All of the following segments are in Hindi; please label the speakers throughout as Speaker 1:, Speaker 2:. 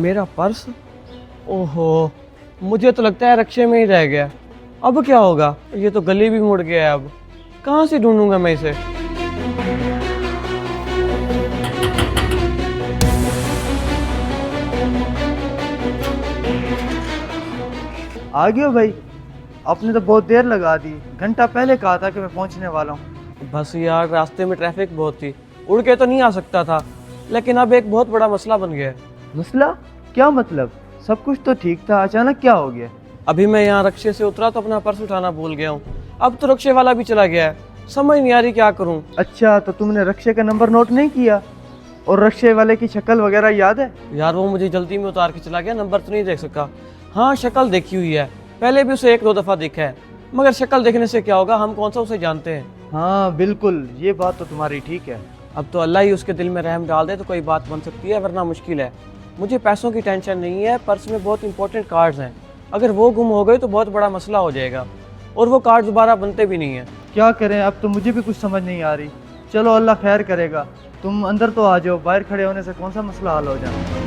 Speaker 1: मेरा पर्स? ओहो, मुझे तो लगता है रक्शे में ही रह गया। अब क्या होगा? ये तो गली भी मुड़ गया है। अब कहाँ से ढूंढूंगा मैं इसे?
Speaker 2: आ गए हो भाई? आपने तो बहुत देर लगा दी, घंटा पहले कहा था कि मैं पहुंचने वाला हूँ।
Speaker 1: बस यार, रास्ते में ट्रैफिक बहुत थी, उड़ के तो नहीं आ सकता था, लेकिन अब एक बहुत बड़ा मसला बन गया है।
Speaker 2: मसला? क्या मतलब? सब कुछ तो ठीक था, अचानक क्या हो गया?
Speaker 1: अभी मैं यहाँ रक्शे से उतरा तो अपना पर्स उठाना भूल गया हूँ। अब तो रक्शे वाला भी चला गया है, समझ नहीं आ रही क्या करूँ।
Speaker 2: अच्छा, तो तुमने रक्शे का नंबर नोट नहीं किया और रक्शे वाले की शक्ल वगैरह याद है?
Speaker 1: यार वो मुझे जल्दी में उतार के चला गया, नंबर तो नहीं देख सका। हाँ, शक्ल देखी हुई है, पहले भी उसे 1-2 दफ़ा देखा है, मगर शक्ल देखने से क्या होगा, हम कौन सा उसे जानते हैं।
Speaker 2: हाँ बिल्कुल, ये बात तो तुम्हारी ठीक है।
Speaker 1: अब तो अल्लाह ही उसके दिल में रहम डाल दे तो कोई बात बन सकती है, वरना मुश्किल है। मुझे पैसों की टेंशन नहीं है, पर्स में बहुत इंपॉर्टेंट कार्ड्स हैं, अगर वो गुम हो गए तो बहुत बड़ा मसला हो जाएगा, और वो कार्ड दोबारा बनते भी नहीं हैं।
Speaker 2: क्या करें, अब तो मुझे भी कुछ समझ नहीं आ रही। चलो अल्लाह खैर करेगा, तुम अंदर तो आ जाओ, बाहर खड़े होने से कौन सा मसला हल हो जाए।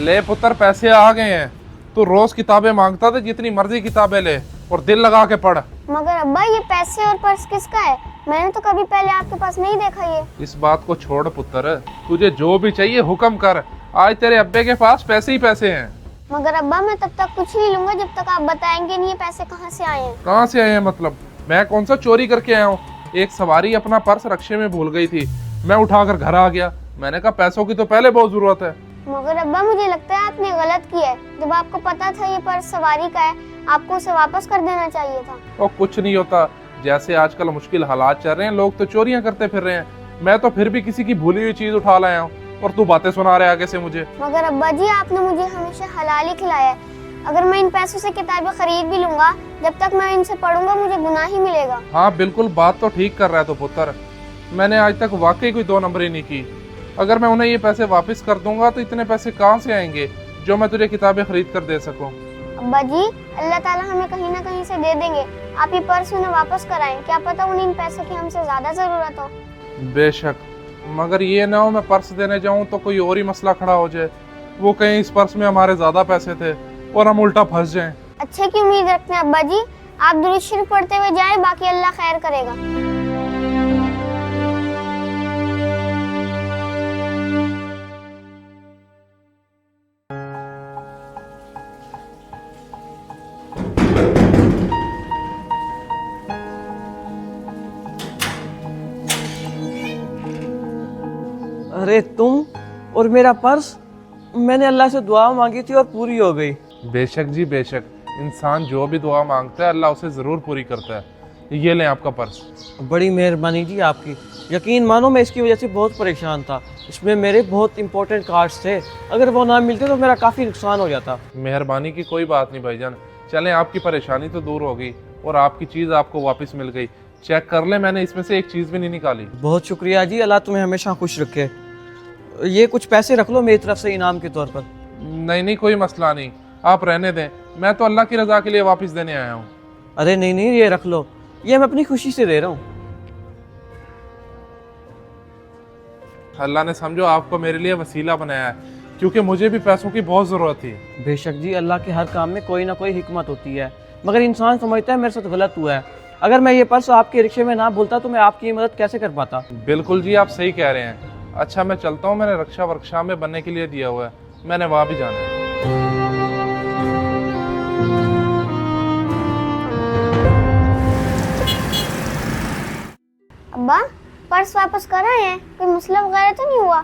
Speaker 3: ले पुत्र, पैसे आ गए हैं। तू रोज किताबें मांगता था, जितनी मर्जी किताबें ले और दिल लगा के पढ़।
Speaker 4: मगर अब्बा, ये पैसे और पर्स किसका है? मैंने तो कभी पहले आपके पास नहीं देखा ये।
Speaker 3: इस बात को छोड़ पुत्र, तुझे जो भी चाहिए हुक्म कर, आज तेरे अब्बे के पास पैसे ही पैसे हैं।
Speaker 4: मगर अब्बा, मैं तब तक कुछ नहीं लूंगा जब तक आप बताएंगे नहीं ये पैसे कहाँ से आए हैं।
Speaker 3: कहाँ से आए हैं मतलब? मैं कौन सा चोरी करके आया हूँ? एक सवारी अपना पर्स रक्शे में भूल गई थी, मैं उठाकर घर आ गया। मैंने कहा पैसों की तो पहले बहुत जरूरत है।
Speaker 4: मगर अब्बा, मुझे लगता है आपने गलत किया है। जब आपको पता था ये पर्स सवारी का है, आपको उसे वापस कर देना चाहिए था।
Speaker 3: और कुछ नहीं होता, जैसे आजकल मुश्किल हालात चल रहे हैं, लोग तो चोरियां करते फिर रहे हैं, मैं तो फिर भी किसी की भूली हुई चीज उठा लाया हूँ, और तू बातें सुना रहे आगे से मुझे।
Speaker 4: मगर अब्बा जी, आपने मुझे हमेशा हलाल ही खिलाया है। अगर मैं इन पैसों से किताबें खरीद भी लूंगा, जब तक मैं इनसे पढ़ूंगा मुझे गुनाह ही मिलेगा।
Speaker 3: हाँ बिल्कुल, बात तो ठीक कर रहा है तो पुत्र, मैंने आज तक वाकई कोई 2 नंबरी नहीं की। अगर मैं उन्हें ये पैसे वापस कर दूंगा तो इतने पैसे कहाँ से आएंगे जो मैं तुझे किताबें खरीद कर दे सकूं।
Speaker 4: अब्बा जी, अल्लाह ताला हमें कहीं ना कहीं से दे देंगे। आप ये पर्स उन्हें वापस कराएं, क्या पता उन्हें इन पैसों की हमसे ज्यादा जरूरत हो।
Speaker 3: बेशक, मगर ये ना हो मैं पर्स देने जाऊं तो कोई और ही मसला खड़ा हो जाए, वो कहीं इस पर्स में हमारे ज्यादा पैसे थे और हम उल्टा फंस जाएं।
Speaker 4: अच्छे की उम्मीद रखते हैं अब्बा जी। आप दुरूद शरीफ पढ़ते हुए जाएं, बाकी अल्लाह खैर करेगा।
Speaker 1: अरे तुम और मेरा पर्स! मैंने अल्लाह से दुआ मांगी थी और पूरी हो गई।
Speaker 3: बेशक जी बेशक, इंसान जो भी दुआ मांगता है अल्लाह उसे जरूर पूरी करता है। ये लें आपका पर्स।
Speaker 1: बड़ी मेहरबानी जी आपकी। यकीन मानो मैं इसकी वजह से बहुत परेशान था, इसमें मेरे बहुत इंपॉर्टेंट कार्ड्स थे, अगर वो ना मिलते तो मेरा काफ़ी नुकसान हो जाता।
Speaker 3: मेहरबानी की कोई बात नहीं भाईजान, चलें, आपकी परेशानी तो दूर हो गई और आपकी चीज़ आपको वापस मिल गई। चेक कर ले, मैंने इसमें से एक चीज़ भी नहीं निकाली।
Speaker 1: बहुत शुक्रिया जी, अल्लाह तुम्हें हमेशा खुश रखे। ये कुछ पैसे रख लो मेरी तरफ से इनाम के तौर पर।
Speaker 3: नहीं नहीं, कोई मसला नहीं, आप रहने दें, मैं तो अल्लाह की रजा के लिए वापस देने आया हूँ।
Speaker 1: अरे नहीं नहीं, ये रख लो, ये मैं अपनी खुशी से दे रहा हूँ।
Speaker 3: अल्लाह ने समझो आपको मेरे लिए वसीला बनाया है, क्योंकि मुझे भी पैसों की बहुत ज़रूरत थी।
Speaker 1: बेशक जी, अल्लाह के हर काम में कोई ना कोई हिकमत होती है, मगर इंसान समझता है मेरे साथ गलत हुआ है। अगर मैं ये पर्स आपके रिक्शे में ना भूलता तो मैं आपकी मदद कैसे कर पाता।
Speaker 3: बिल्कुल जी, आप सही कह रहे हैं। अच्छा मैं चलता हूँ, मैंने रक्षा वर्कशॉप में बनने के लिए दिया हुआ है, मैंने वहाँ भी जाना है।
Speaker 4: अब्बा, पर्स वापस कर आए हैं? कोई मसला वगैरह तो नहीं हुआ?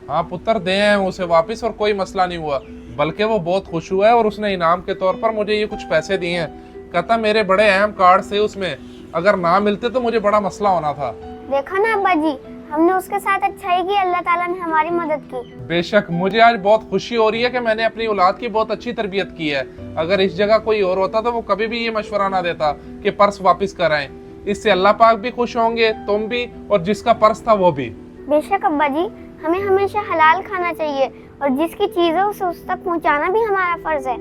Speaker 3: हाँ पुत्र, दे हैं उसे वापस और कोई मसला नहीं हुआ, बल्कि वो बहुत खुश हुआ है और उसने इनाम के तौर पर मुझे ये कुछ पैसे दिए हैं। कहता मेरे बड़े अहम कार्ड थे उसमें, अगर ना मिलते तो मुझे बड़ा मसला होना था।
Speaker 4: देखा ना अब्बा जी, हमने उसके साथ अच्छाई की, अल्लाह ताला ने हमारी मदद की।
Speaker 3: बेशक, मुझे आज बहुत खुशी हो रही है कि मैंने अपनी औलाद की बहुत अच्छी तरबियत की है। अगर इस जगह कोई और होता तो वो कभी भी ये मशवरा ना देता कि पर्स वापस कर आए। इससे अल्लाह पाक भी खुश होंगे, तुम भी, और जिसका पर्स था वो भी।
Speaker 4: बेशक अब्बा जी, हमें हमेशा हलाल खाना चाहिए और जिसकी चीज़ है उसे उस तक पहुंचाना भी हमारा फर्ज है।